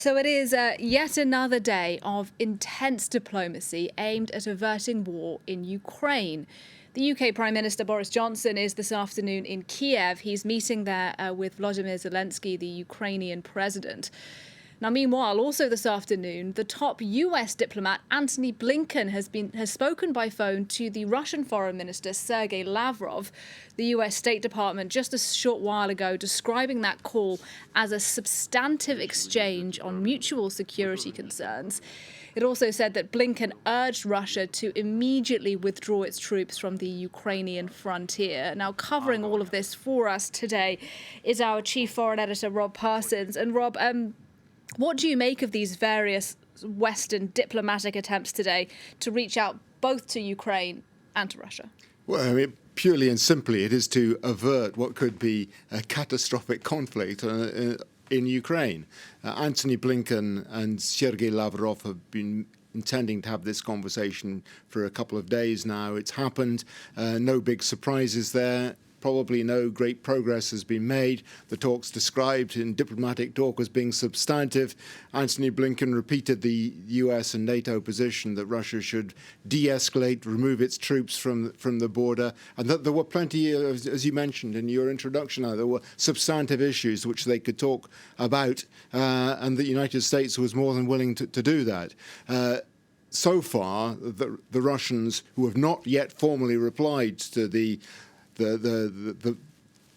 So it is yet another day of intense diplomacy aimed at averting war in Ukraine. The UK Prime Minister Boris Johnson is this afternoon in Kyiv. He's meeting there with Volodymyr Zelensky, the Ukrainian president. Now, meanwhile, also this afternoon, the top US diplomat Antony Blinken has spoken by phone to the Russian Foreign Minister Sergei Lavrov. The US State Department just a short while ago describing that call as a substantive exchange on mutual security concerns. It also said that Blinken urged Russia to immediately withdraw its troops from the Ukrainian frontier. Now, covering all of this for us today is our chief foreign editor, Rob Parsons. And Rob, what do you make of these various Western diplomatic attempts today to reach out both to Ukraine and to Russia? Well, I mean, purely and simply, it is to avert what could be a catastrophic conflict in Ukraine. Antony Blinken and Sergei Lavrov have been intending to have this conversation for a couple of days now. It's happened. No big surprises there. Probably no great progress has been made. The talks described in diplomatic talk as being substantive. Antony Blinken repeated the US and NATO position that Russia should de-escalate, remove its troops from the border, and that there were plenty, as you mentioned in your introduction, there were substantive issues which they could talk about, and the United States was more than willing to do that. So far, the Russians, who have not yet formally replied to the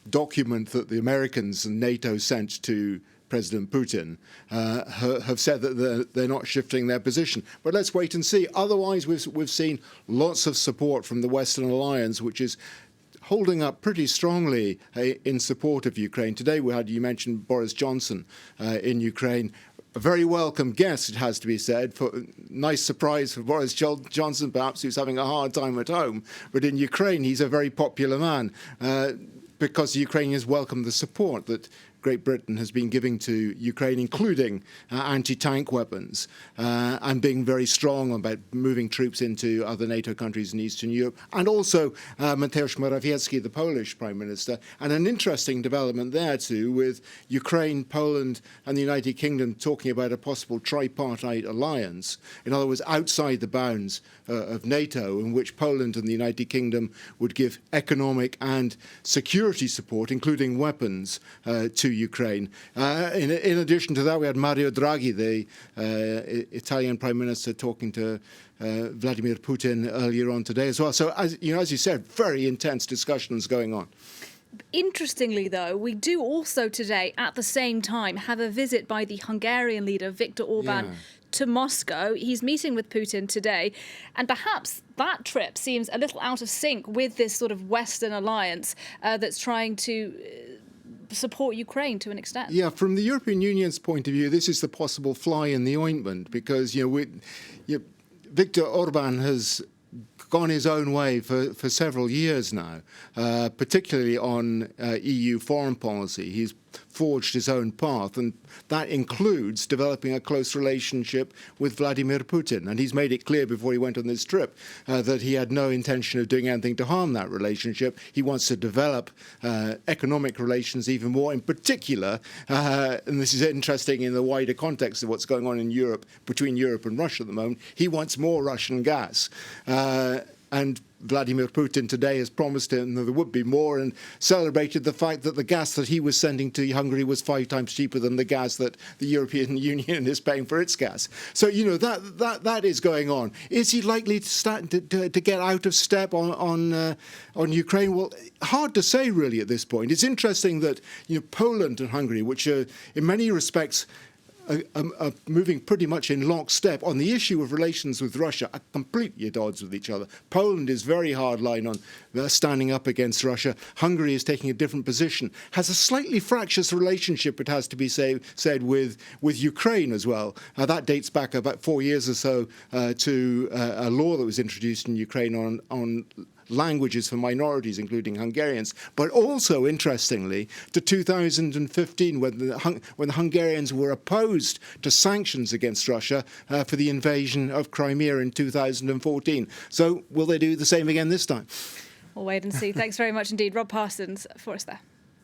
document that the Americans and NATO sent to President Putin, have said that they're not shifting their position. But let's wait and see. Otherwise, we've seen lots of support from the Western alliance, which is holding up pretty strongly in support of Ukraine. Today we had, you mentioned Boris Johnson in Ukraine. A very welcome guest, it has to be said. Nice surprise for Boris Johnson, perhaps, who's having a hard time at home. But in Ukraine, he's a very popular man because the Ukrainians welcome the support that Great Britain has been giving to Ukraine, including anti-tank weapons, and being very strong about moving troops into other NATO countries in Eastern Europe, and also Mateusz Morawiecki, the Polish Prime Minister. And an interesting development there too, with Ukraine, Poland and the United Kingdom talking about a possible tripartite alliance, in other words, outside the bounds of NATO, in which Poland and the United Kingdom would give economic and security support, including weapons, to Ukraine. In addition to that, we had Mario Draghi, the Italian Prime Minister, talking to Vladimir Putin earlier on today as well. So, as you said, very intense discussions going on. Interestingly, though, we do also today, at the same time, have a visit by the Hungarian leader, Viktor Orban, to Moscow. He's meeting with Putin today, and perhaps that trip seems a little out of sync with this sort of Western alliance that's trying to support Ukraine to an extent. Yeah, from the European Union's point of view, this is the possible fly in the ointment, because Viktor Orban has gone his own way for several years now, particularly on EU foreign policy. He's forged his own path, and that includes developing a close relationship with Vladimir Putin. And he's made it clear before he went on this trip that he had no intention of doing anything to harm that relationship. He wants to develop economic relations even more, in particular, and this is interesting in the wider context of what's going on in Europe, between Europe and Russia at the moment. He wants more Russian gas. And Vladimir Putin today has promised him that there would be more, and celebrated the fact that the gas that he was sending to Hungary was 5 times cheaper than the gas that the European Union is paying for its gas. So, that is going on. Is he likely to start to get out of step on Ukraine? Well, hard to say really at this point. It's interesting that Poland and Hungary, which are in many respects are moving pretty much in lockstep on the issue of relations with Russia, are completely at odds with each other. Poland is very hardline on standing up against Russia. Hungary is taking a different position, has a slightly fractious relationship, it has to be said, with Ukraine as well. That dates back about 4 years or so to a law that was introduced in Ukraine on languages for minorities, including Hungarians, but also, interestingly, to 2015, when the Hungarians were opposed to sanctions against Russia for the invasion of Crimea in 2014. So will they do the same again this time? We'll wait and see. Thanks very much indeed, Rob Parsons, for us there.